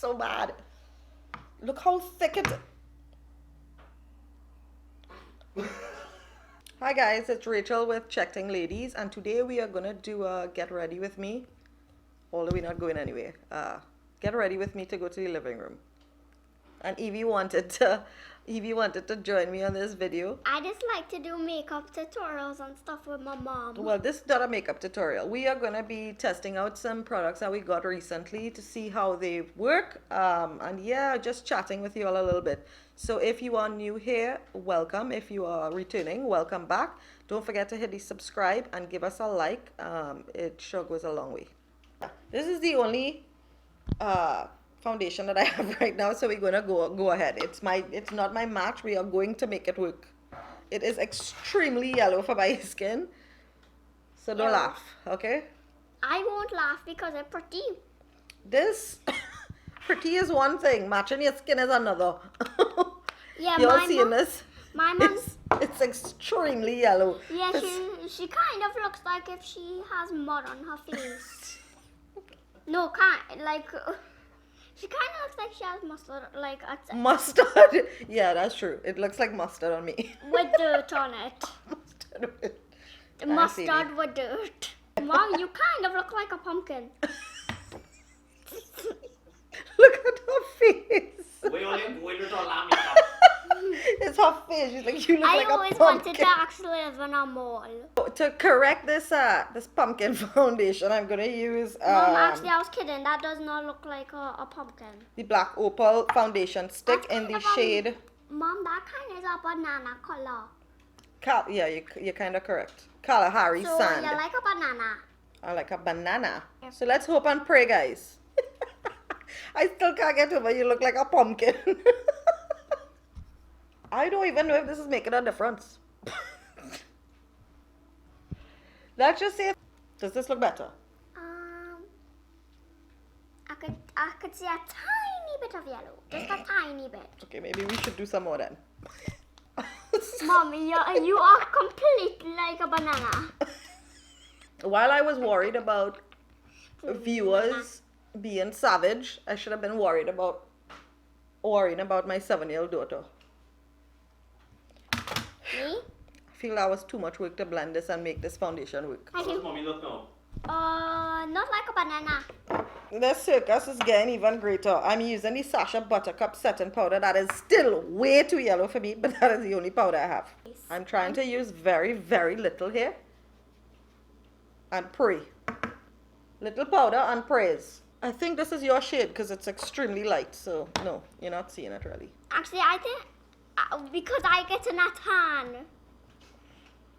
so bad. Look how thick it is. Hi guys, it's Rachel with Ting Ladies, and today we are gonna do a get ready with me. Although we're not going anywhere. Get ready with me to go to the living room. And Evie wanted to join me on this video. I just like to do makeup tutorials and stuff with my mom. Well, this is not a makeup tutorial. We are gonna be testing out some products that we got recently to see how they work. And yeah, just chatting with you all a little bit. So if you are new here, welcome. If you are returning, welcome back. Don't forget to hit the subscribe and give us a like. It sure goes a long way. This is the only foundation that I have right now, so we're gonna go ahead. It's not my match. We are going to make it work. It is extremely yellow for my skin, so don't laugh, okay? I won't laugh because it's pretty. This pretty is one thing, matching your skin is another. Yeah, you all seeing this? My mom's. It's extremely yellow. Yeah, she kind of looks like if she has mud on her face. No, she kind of looks like she has mustard, like mustard. Yeah, that's true. It looks like mustard on me. With dirt on it. Mustard with dirt. Mom, you kind of look like a pumpkin. Look at her face. It's her face. She's like, you look like a pumpkin. I always wanted to actually live in a mall. To correct this this pumpkin foundation, I'm gonna use Mom, actually, I was kidding. That does not look like a pumpkin. the Black Opal foundation stick in the shade. Mom, that kind is a banana color. Yeah, you're kind of correct. Kalahari so sand. So you like a banana? I like a banana. Yep. So let's hope and pray, guys. I still can't get over you look like a pumpkin. I don't even know if this is making a difference. Let's just say, does this look better? I could see a tiny bit of yellow, just a tiny bit. Okay, maybe we should do some more then. Mommy, you are completely like a banana. While I was worried about viewers being savage, I should have been worrying about my 7-year-old daughter. Me? I feel that was too much work to blend this and make this foundation work. How does mommy look now? Not like a banana. This circus is getting even greater. I'm using the Sasha Buttercup setting powder that is still way too yellow for me, but that is the only powder I have. I'm trying to use very, very little here. And pray. Little powder and praise. I think this is your shade because it's extremely light, so no, you're not seeing it really. Actually, I think because I get in a tan.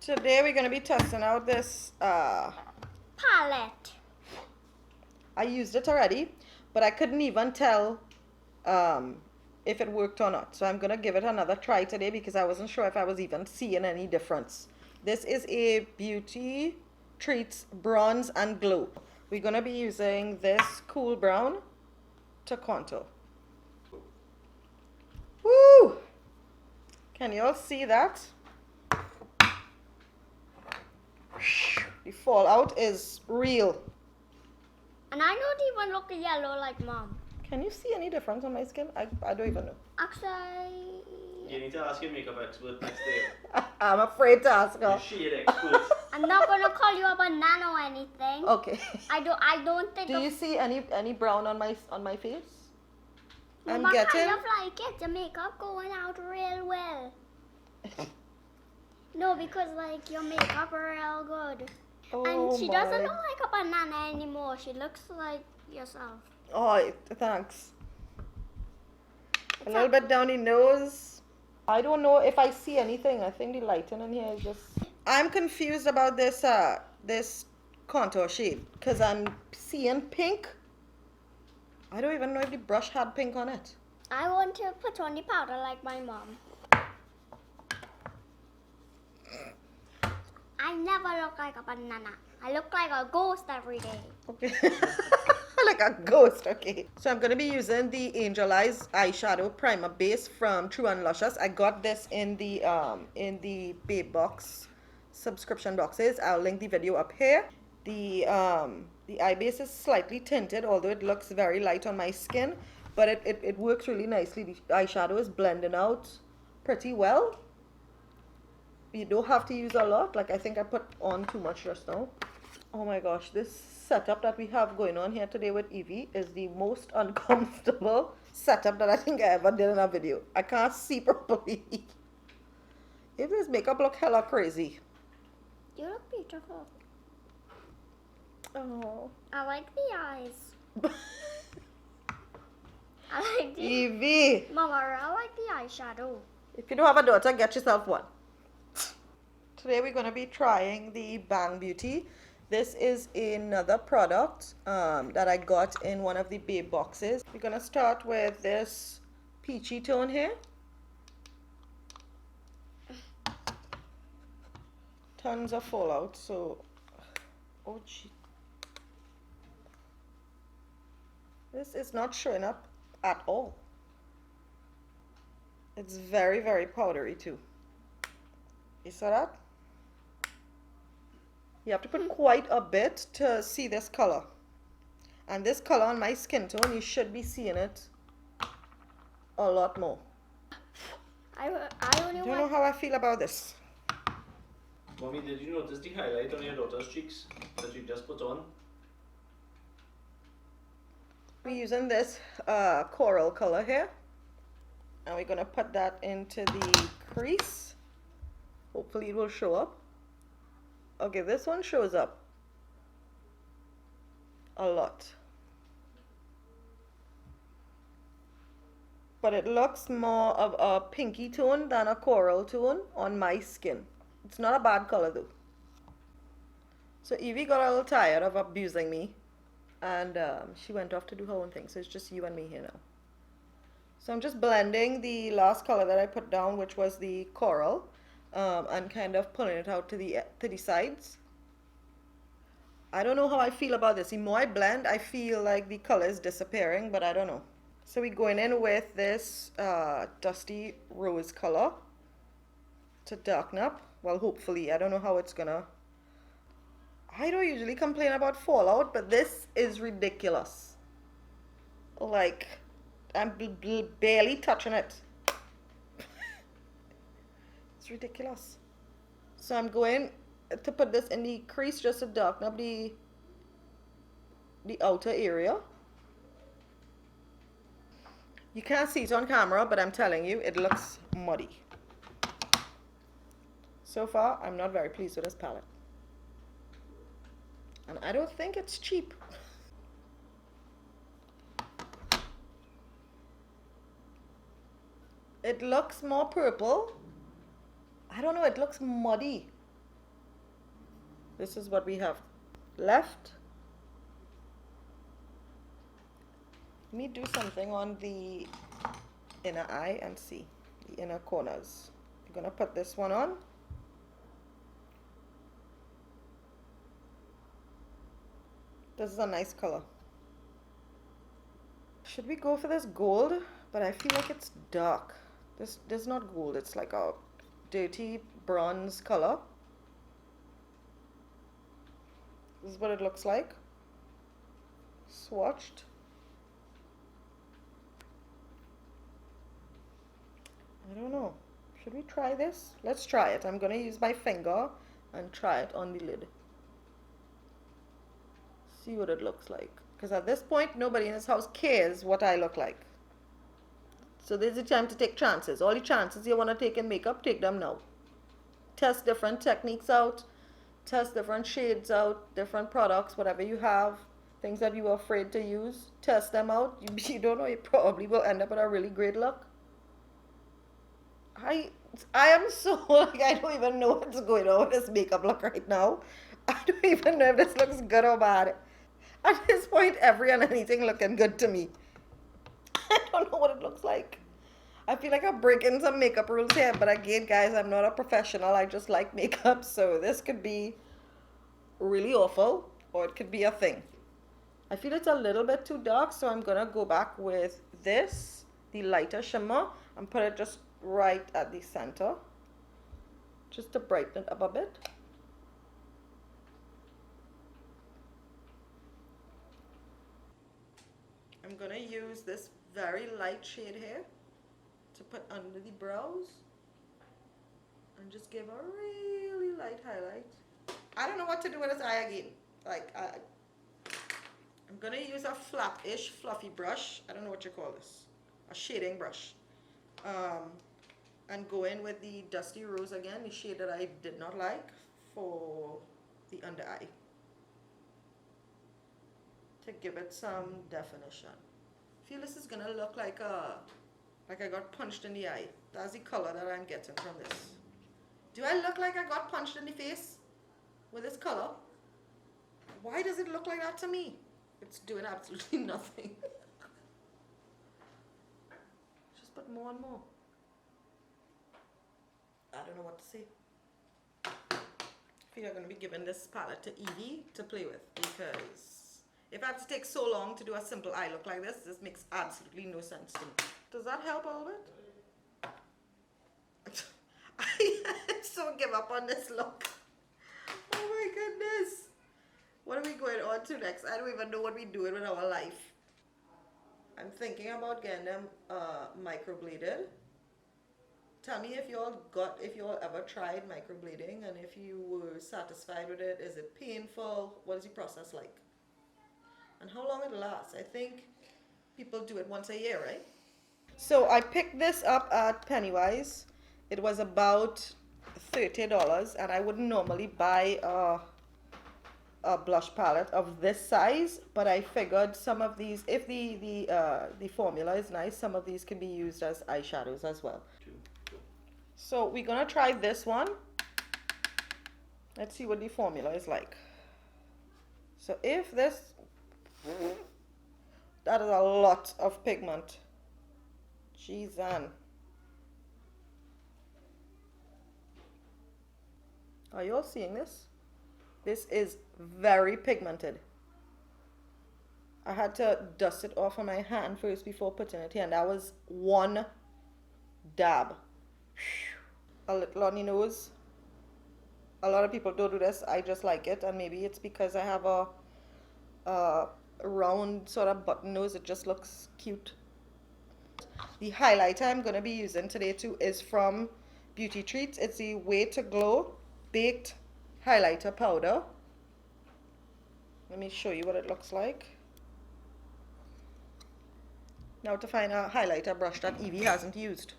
Today we're going to be testing out this palette. I used it already, but I couldn't even tell if it worked or not. So I'm going to give it another try today because I wasn't sure if I was even seeing any difference. This is a Beauty Treats Bronze and Glow. We're going to be using this cool brown to contour. Woo! Can you all see that? The fallout is real. And I don't even look yellow like Mom. Can you see any difference on my skin? I don't even know. Actually... You need to ask your makeup expert next day. I'm afraid to ask her. Your shade expert. I'm not gonna call you a banana or anything. Okay. I don't think. Do you see any brown on my face? I'm I getting. kind of like it. The makeup going out real well. No, because like your makeup real good. Oh, and she doesn't look like a banana anymore. She looks like yourself. Oh, thanks. A little bit down the nose. I don't know if I see anything. I think the lighting in here is just... I'm confused about this this contour shade because I'm seeing pink. I don't even know if the brush had pink on it. I want to put on the powder like my mom. I never look like a banana. I look like a ghost every day. Okay. Like a ghost, okay. So I'm going to be using the Angel Eyes eyeshadow primer base from True and Luscious. I got this in the Babe Box subscription boxes. I'll link the video up here. The eye base is slightly tinted, although it looks very light on my skin. but it works really nicely. The eyeshadow is blending out pretty well. You don't have to use a lot. Like I think I put on too much just now. Oh my gosh, this setup that we have going on here today with Evie is the most uncomfortable setup that I think I ever did in a video. I can't see properly. If this makeup look hella crazy. You look beautiful. Oh. I like the eyes. I like the... Evie! Mama, I like the eyeshadow. If you don't have a daughter, get yourself one. Today we're going to be trying the Bang Beauty. This is another product that I got in one of the babe boxes. We're going to start with this peachy tone here. Tons of fallout, so... Oh, gee. This is not showing up at all. It's very, very powdery too. You saw that? You have to put quite a bit to see this color. And this color on my skin tone, you should be seeing it a lot more. I only I don't want... know how I feel about this. Mommy, did you notice the highlight on your daughter's cheeks that you just put on? We're using this coral color here. And we're going to put that into the crease. Hopefully it will show up. Okay, this one shows up a lot. But it looks more of a pinky tone than a coral tone on my skin. It's not a bad color though. So Evie got a little tired of abusing me. And she went off to do her own thing. So it's just you and me here now. So I'm just blending the last color that I put down, which was the coral. And kind of pulling it out to the sides. I don't know how I feel about this. The more I blend, I feel like the color is disappearing, but I don't know. So we're going in with this dusty rose color to darken up. Well, hopefully. I don't know how it's gonna... I don't usually complain about fallout, but this is ridiculous. Like, I'm barely touching it. It's ridiculous. So I'm going to put this in the crease just to darken up the outer area. You can't see it on camera, but I'm telling you, it looks muddy. So far, I'm not very pleased with this palette. And I don't think it's cheap. It looks more purple. I don't know, it looks muddy. This is what we have left. Let me do something on the inner eye and see the inner corners. I'm gonna put this one on. This is a nice color. Should we go for this gold? But I feel like it's dark. This is not gold, it's like a dirty bronze color. This is what it looks like. Swatched. I don't know. Should we try this? Let's try it. I'm gonna use my finger and try it on the lid. See what it looks like. Because at this point, nobody in this house cares what I look like. So this is the time to take chances. All the chances you want to take in makeup, take them now. Test different techniques out. Test different shades out, different products, whatever you have. Things that you were afraid to use. Test them out. You don't know, you probably will end up with a really great look. I am so, like, I don't even know what's going on with this makeup look right now. I don't even know if this looks good or bad. At this point, every and anything looking good to me. I don't know what it looks like. I feel like I'm breaking some makeup rules here, but again, guys, I'm not a professional. I just like makeup, so this could be really awful, or it could be a thing. I feel it's a little bit too dark, so I'm gonna go back with this, the lighter shimmer, and put it just right at the center, just to brighten it up a bit. I'm gonna use this very light shade here to put under the brows and just give a really light highlight. I don't know what to do with this eye again. Like, I'm gonna use a flat-ish fluffy brush. I don't know what you call this. A shading brush. And go in with the Dusty Rose again, the shade that I did not like, for the under eye, to give it some definition. I feel this is gonna look like I got punched in the eye. That's the color that I'm getting from this. Do I look like I got punched in the face with this color? Why does it look like that to me? It's doing absolutely nothing. Just put more and more. I don't know what to say. I feel I'm going to be giving this palette to Evie to play with, because if I have to take so long to do a simple eye look like this makes absolutely no sense to me. Does that help a little bit? I so give up on this look. Oh my goodness. What are we going on to next? I don't even know what we're doing with our life. I'm thinking about getting them microbladed. Tell me if you all ever tried microblading, and if you were satisfied with it. Is it painful? What is the process like? And how long it lasts? I think people do it once a year, right? So I picked this up at Pennywise. It was about $30, and I wouldn't normally buy a blush palette of this size, but I figured some of these, if the formula is nice, some of these can be used as eyeshadows as well. So we're gonna try this one. Let's see what the formula is like. So if this, that is a lot of pigment. Jeez, Ann. Are you all seeing this? This is very pigmented. I had to dust it off on my hand first before putting it here, and that was one dab. A little on the nose. A lot of people don't do this. I just like it, and maybe it's because I have a round sort of button nose. It just looks cute. The highlighter I'm going to be using today too is from Beauty Treats. It's the Way to Glow Baked Highlighter Powder. Let me show you what it looks like. Now to find a highlighter brush that Evie hasn't used.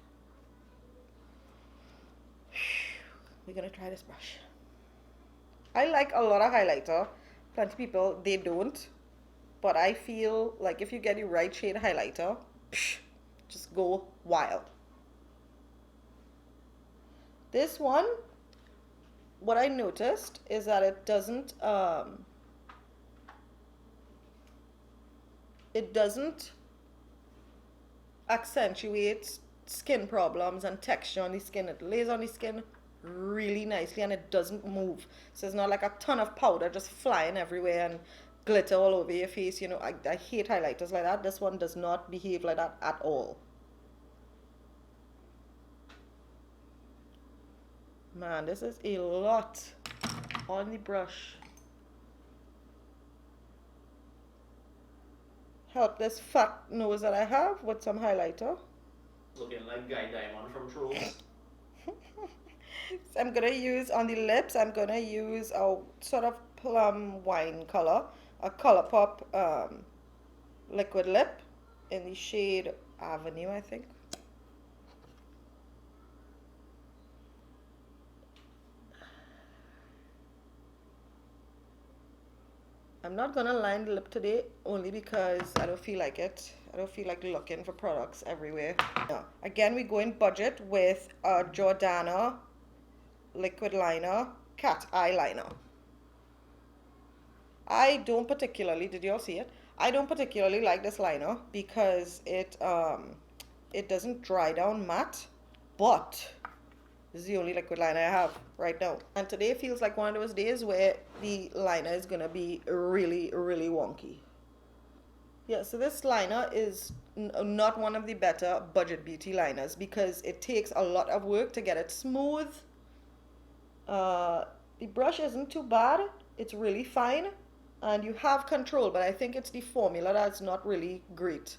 We're gonna try this brush. I like a lot of highlighter. Plenty of people, they don't. But I feel like if you get the right shade highlighter, just go wild. This one, what I noticed is that it doesn't accentuate skin problems and texture on the skin. It lays on the skin really nicely, and it doesn't move. So it's not like a ton of powder just flying everywhere and glitter all over your face. You know, I hate highlighters like that. This one does not behave like that at all. Man, this is a lot on the brush. Help this fat nose that I have with some highlighter. Looking like Guy Diamond from Trolls. So I'm gonna use on the lips, I'm gonna use a sort of plum wine color, a ColourPop liquid lip in the shade Avenue, I think. I'm not gonna line the lip today, only because I don't feel like it. I don't feel like looking for products everywhere. No. Again, we go in budget with a Jordana liquid liner, cat eye liner. I don't particularly, did you all see it? I don't particularly like this liner because it doesn't dry down matte, but this is the only liquid liner I have right now. And today feels like one of those days where the liner is gonna be really, really wonky. Yeah, so this liner is not one of the better budget beauty liners because it takes a lot of work to get it smooth. The brush isn't too bad. It's really fine and you have control, but I think it's the formula that's not really great.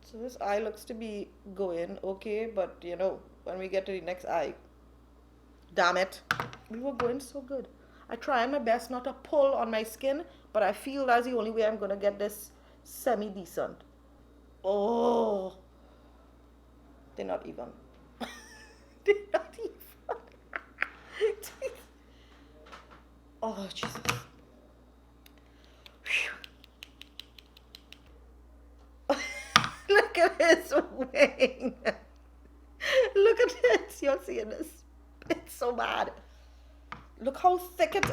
So this eye looks to be going okay, but you know, when we get to the next eye, damn it, we were going so good. I try my best not to pull on my skin, but I feel that's the only way I'm gonna get this semi-decent. Oh, they're not even. They're not even. Oh, Jesus. Look at his wing. Look at this. You're seeing this. It's so bad. Look how thick it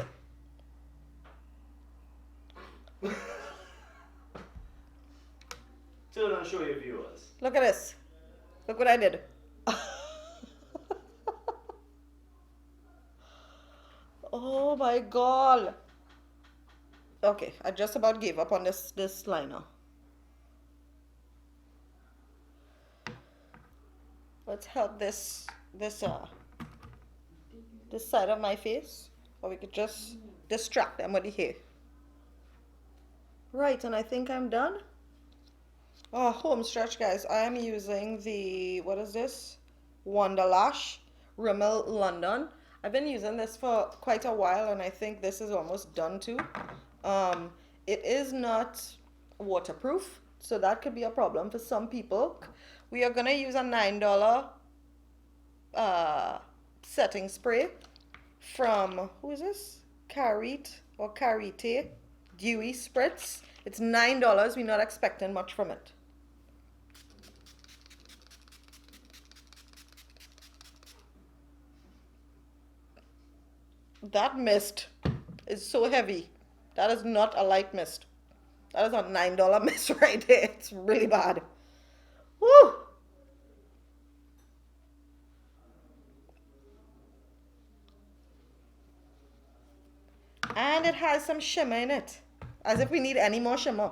is. Turn and show your viewers. Look at this. Look what I did. Oh my God. Okay, I just about gave up on this liner. Let's help this side of my face, or we could just distract them with the hair. Right, and I think I'm done. Oh, home stretch, guys. I am using the, what is this? Wonderlash Rimmel London. I've been using this for quite a while, and I think this is almost done too. It is not waterproof, so that could be a problem for some people. We are going to use a $9 setting spray from, who is this? Carite or Carite Dewy Spritz. It's $9. We're not expecting much from it. That mist is so heavy. That is not a light mist. That is a $9 mist right there. It's really bad. Woo! And it has some shimmer in it. As if we need any more shimmer.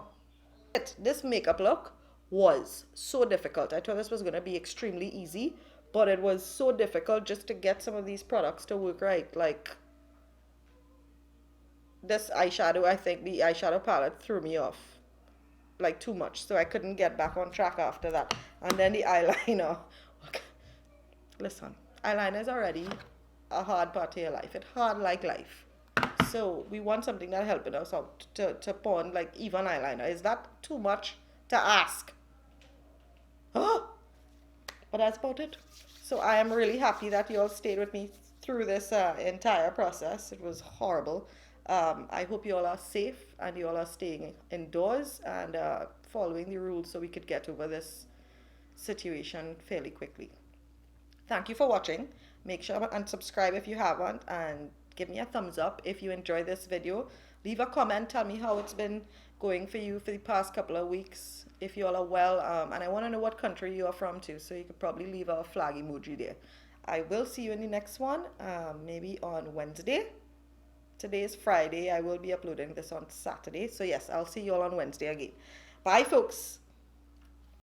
This makeup look was so difficult. I thought this was going to be extremely easy, but it was so difficult just to get some of these products to work right. Like this eyeshadow, I think the eyeshadow palette threw me off like too much, so I couldn't get back on track after that. And then the eyeliner. Listen, eyeliner is already a hard part of your life. It's hard like life. So we want something that helping us out to put on like even eyeliner. Is that too much to ask? Oh, but that's about it. So I am really happy that you all stayed with me through this entire process. It was horrible. I hope you all are safe and you all are staying indoors and following the rules so we could get over this situation fairly quickly. Thank you for watching. Make sure and subscribe if you haven't, and give me a thumbs up if you enjoyed this video. Leave a comment, tell me how it's been going for you for the past couple of weeks, if you all are well, and I want to know what country you are from too, so you could probably leave a flag emoji there. I will see you in the next one, maybe on Wednesday. Today is Friday. I will be uploading this on Saturday, so yes, I'll see you all on Wednesday again. Bye folks.